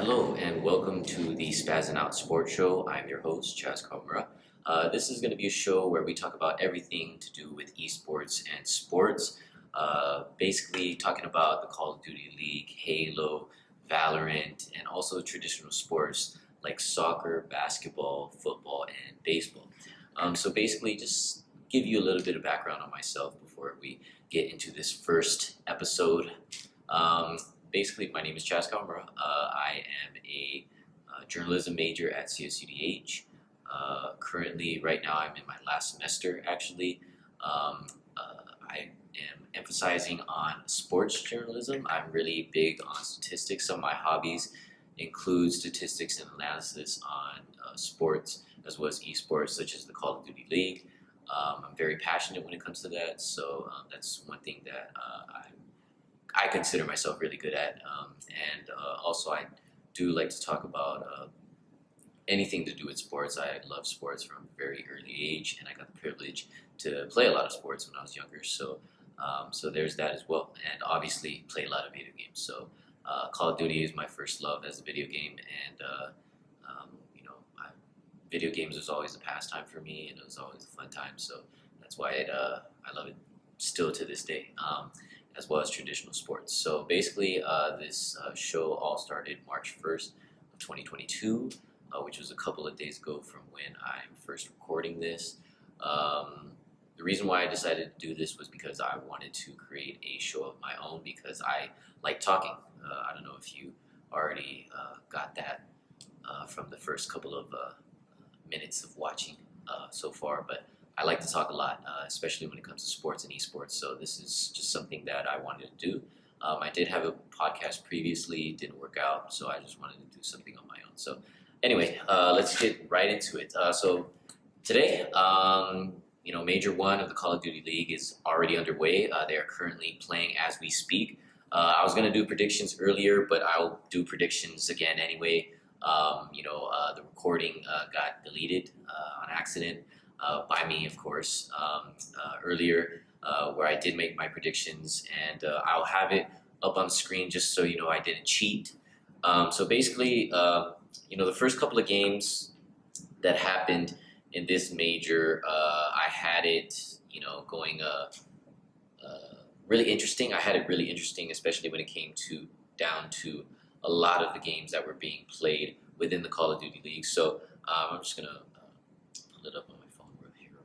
Hello and welcome to the Spazzin Out Sports Show. I'm your host, Chaz Komura. This is going to be a show where we talk about everything to do with esports and sports. Basically, talking about the Call of Duty League, Halo, Valorant, and also traditional sports like soccer, basketball, football, and baseball. So basically, just give you a little bit of background on myself before we get into this first episode. Basically, my name is Chaz Kamara. I am a journalism major at CSUDH. Currently, right now, I'm in my last semester, actually. I am emphasizing on sports journalism. I'm really big on statistics. Some of my hobbies include statistics and analysis on sports as well as esports, such as the Call of Duty League. I'm very passionate when it comes to that, so that's one thing that I consider myself really good at, and also I do like to talk about anything to do with sports. I love sports from a very early age, and I got the privilege to play a lot of sports when I was younger. So there's that as well, and obviously play a lot of video games. So Call of Duty is my first love as a video game, and video games was always a pastime for me, and it was always a fun time. So that's why I love it still to this day. As well as traditional sports. So basically, this show all started March 1st of 2022, which was a couple of days ago from when I'm first recording this. The reason why I decided to do this was because I wanted to create a show of my own because I like talking. I don't know if you already got that from the first couple of minutes of watching so far, but I like to talk a lot, especially when it comes to sports and esports, so this is just something that I wanted to do. I did have a podcast previously, didn't work out, so I just wanted to do something on my own. So anyway, let's get right into it. So today, Major 1 of the Call of Duty League is already underway. They are currently playing as we speak. I was going to do predictions earlier, but I'll do predictions again anyway. The recording got deleted on accident. By me, of course, earlier, where I did make my predictions, and I'll have it up on the screen just so you know I didn't cheat. So basically, the first couple of games that happened in this major, I had it, going really interesting. I had it really interesting, especially when it came down to a lot of the games that were being played within the Call of Duty League. So I'm just gonna pull it up on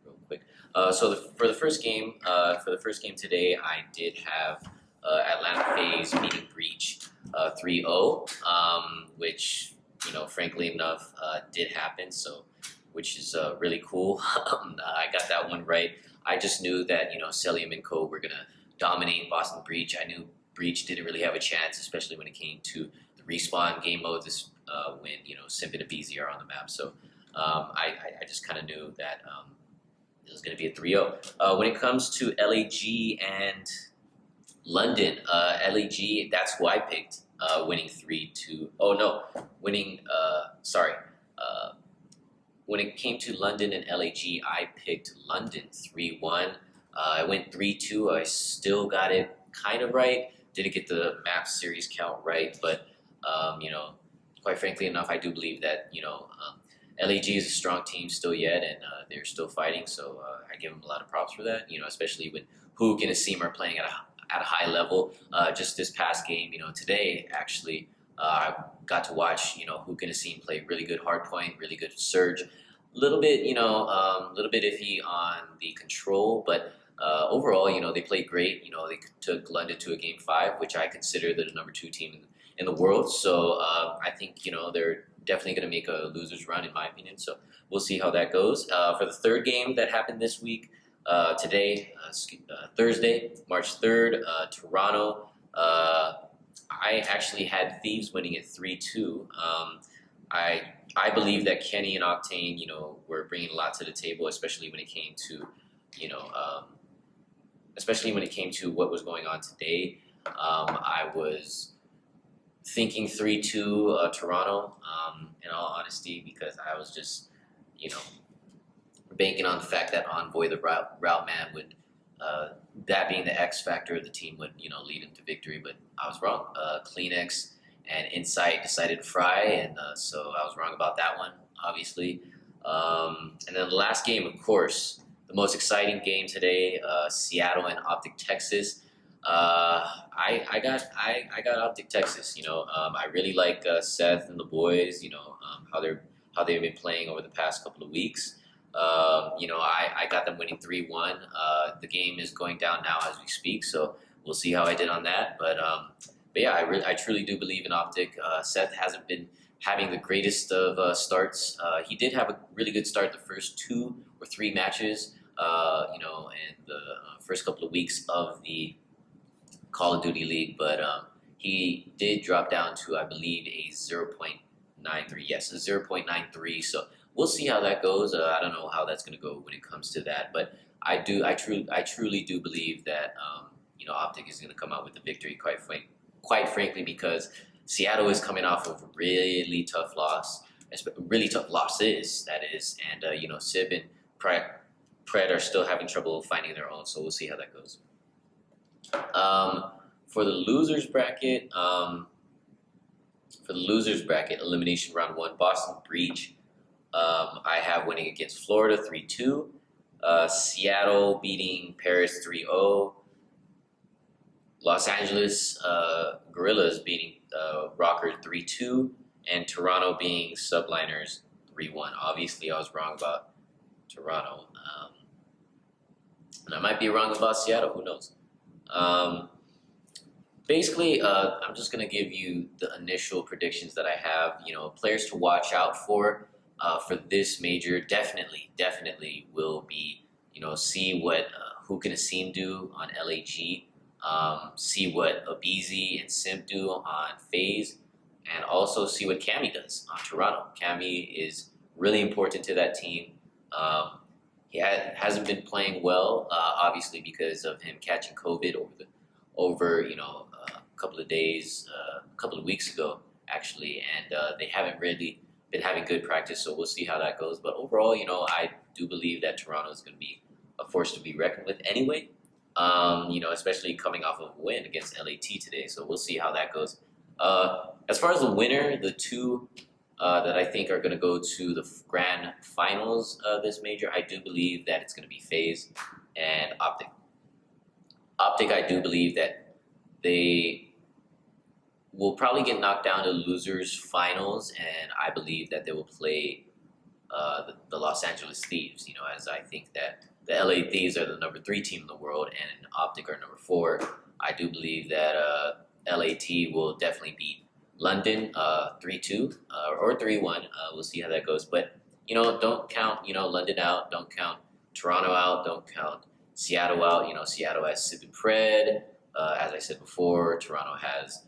real quick. For the first game today, I did have Atlanta FaZe beating Breach 3-0, which frankly enough did happen. So, which is really cool. I got that one right. I just knew that Celium and Co were gonna dominate Boston Breach. I knew Breach didn't really have a chance, especially when it came to the respawn game mode. This when Simp and Abizi are on the map. So I just kind of knew that. It was going to be a 3-0. When it comes to LAG and London, LAG, that's who I picked, winning 3-2. Oh, no, winning, sorry. When it came to London and LAG, I picked London 3-1. I went 3-2. I still got it kind of right. Didn't get the map series count right, but, quite frankly enough, I do believe that, LAG is a strong team still yet, and they're still fighting. So I give them a lot of props for that. Especially when Hook and Asim are playing at a high level. Just this past game, today actually, I got to watch Hook and Asim play really good hardpoint, really good surge. A little bit iffy on the control, but overall, they played great. They took London to a game 5, which I consider the number 2 team in the world. So I think they're definitely going to make a loser's run, in my opinion. So we'll see how that goes. For the third game that happened this week, today, Thursday, March 3rd, Toronto. I actually had Thieves winning at 3-2. I believe that Kenny and Octane, were bringing a lot to the table, especially when it came to, what was going on today. I was thinking 3-2 Toronto, in all honesty, because I was just, banking on the fact that Envoy, the route man, would, that being the X factor of the team, would, lead him to victory. But I was wrong. Kleenex and Insight decided to fry, and so I was wrong about that one, obviously. And then the last game, of course, the most exciting game today, Seattle and Optic Texas. I got Optic Texas. I really like Seth and the boys. How they've been playing over the past couple of weeks. I got them winning 3-1. The game is going down now as we speak, so we'll see how I did on that. But yeah, I truly do believe in Optic. Seth hasn't been having the greatest of starts. He did have a really good start the first 2 or 3 matches, in the first couple of weeks of the Call of Duty League, but he did drop down to, I believe, a 0.93. Yes, a 0.93. So we'll see how that goes. I don't know how that's going to go when it comes to that, but I truly do believe that Optic is going to come out with the victory. Quite frankly, because Seattle is coming off of a really tough loss, really tough losses, that is, and Sib and Pred are still having trouble finding their own. So we'll see how that goes. For the losers bracket, elimination round 1, Boston Breach. I have winning against Florida 3-2. Seattle beating Paris 3-0. Los Angeles Gorillas beating Rockers 3-2. And Toronto beating Subliners 3-1. Obviously, I was wrong about Toronto. And I might be wrong about Seattle. Who knows? Basically, I'm just going to give you the initial predictions that I have. Players to watch out for this major definitely will be, see what Hook and Asim do on LAG, see what Abizi and Simp do on FaZe, and also see what Cammy does on Toronto. Cammy is really important to that team. He hasn't been playing well, obviously because of him catching COVID over a couple of days, a couple of weeks ago, actually, and they haven't really been having good practice, so we'll see how that goes. But overall, I do believe that Toronto is going to be a force to be reckoned with anyway, especially coming off of a win against LAT today, so we'll see how that goes. As far as the winner, the 2 that I think are going to go to the grand finals of this major, I do believe that it's going to be FaZe and Optic. Optic, I do believe that they will probably get knocked down to losers finals, and I believe that they will play the Los Angeles Thieves, as I think that the LA Thieves are the number 3 team in the world and Optic are number 4. I do believe that LAT will definitely beat London 3-2 or 3-1. We'll see how that goes. But, don't count, London out. Don't count Toronto out. Don't count Seattle out. Seattle has Sip and Pred. As I said before, Toronto has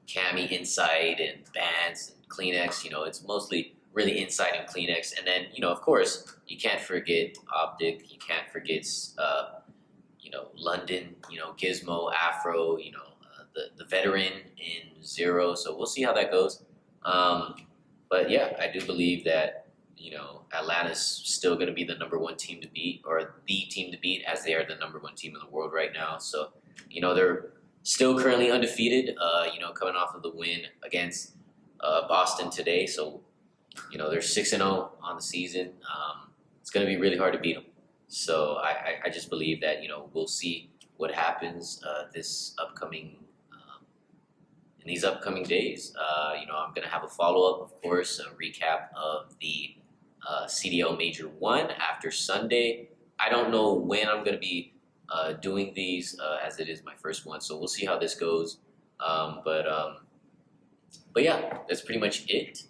Cammy, Insight, and Vance, and Kleenex. It's mostly really Insight and Kleenex. And then, of course, you can't forget Optic. You can't forget, London, Gizmo, Afro, the veteran in Zero. So we'll see how that goes. But yeah, I do believe that, Atlanta's still going to be the number 1 team to beat, or the team to beat, as they are the number 1 team in the world right now. So, they're still currently undefeated, coming off of the win against Boston today. So, they're 6-0 on the season. It's going to be really hard to beat them. So I just believe that, we'll see what happens in these upcoming days. I'm going to have a follow-up, of course, a recap of the CDL Major 1 after Sunday. I don't know when I'm going to be doing these, as it is my first one, so we'll see how this goes. But yeah, that's pretty much it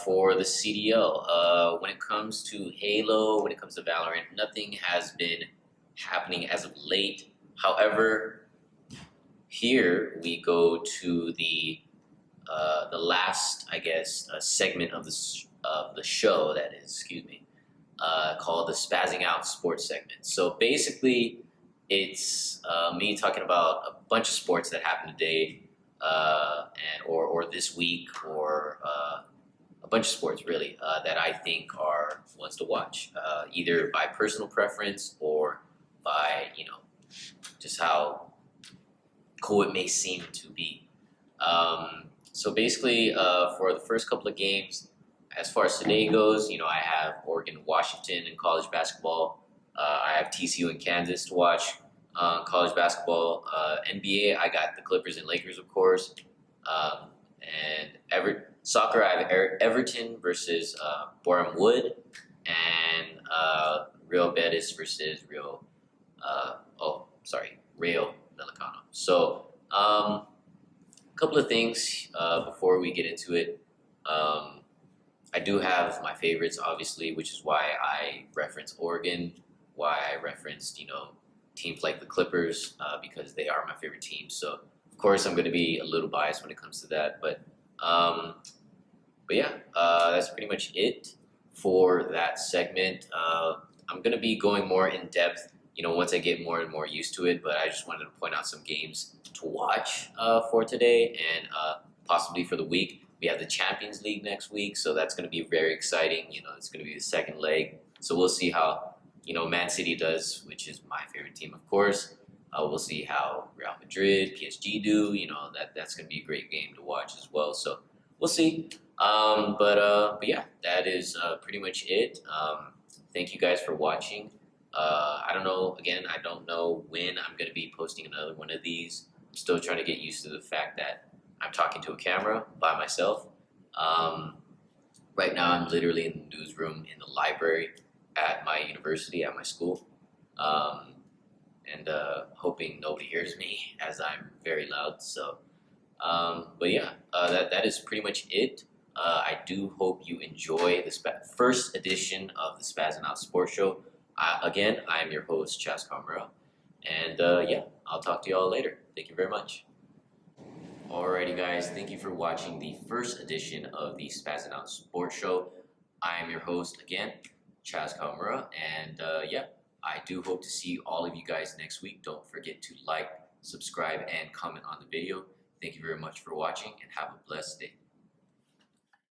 for the CDL. When it comes to Halo, when it comes to Valorant, nothing has been happening as of late. However, here we go to the last, I guess, segment of the show, that is, called the Spazzing Out Sports segment. So basically, it's me talking about a bunch of sports that happened today, or this week, or a bunch of sports really that I think are ones to watch, either by personal preference or by just how cool it may seem to be. So basically, for the first couple of games, as far as today goes, I have Oregon, Washington in college basketball. I have TCU and Kansas to watch college basketball. NBA, I got the Clippers and Lakers, of course. And soccer, I have Everton versus Boreham Wood, and Real Betis versus Real Vallecano. So, a couple of things before we get into it. I do have my favorites, obviously, which is why I reference Oregon, why I referenced, teams like the Clippers, because they are my favorite teams. So, of course, I'm going to be a little biased when it comes to that. But yeah, that's pretty much it for that segment. I'm going to be going more in depth, once I get more and more used to it. But I just wanted to point out some games to watch for today and possibly for the week. We have the Champions League next week, so that's going to be very exciting. It's going to be the second leg. So we'll see how, Man City does, which is my favorite team, of course. We'll see how Real Madrid, PSG do. That's going to be a great game to watch as well. So we'll see. But yeah, that is pretty much it. Thank you guys for watching. I don't know. Again, I don't know when I'm going to be posting another one of these. I'm still trying to get used to the fact that I'm talking to a camera by myself. Right now, I'm literally in the newsroom in the library at my university, at my school. And hoping nobody hears me as I'm very loud. So, but yeah, that is pretty much it. I do hope you enjoy the first edition of the Spazzin Out Sports Show. Again, I am your host, Chaz Kamara. And yeah, I'll talk to you all later. Thank you very much. Alrighty, guys, thank you for watching the first edition of the Spazzin Out Sports Show. I am your host again, Chaz Kamara, and yeah, I do hope to see all of you guys next week. Don't forget to like, subscribe, and comment on the video. Thank you very much for watching, and have a blessed day.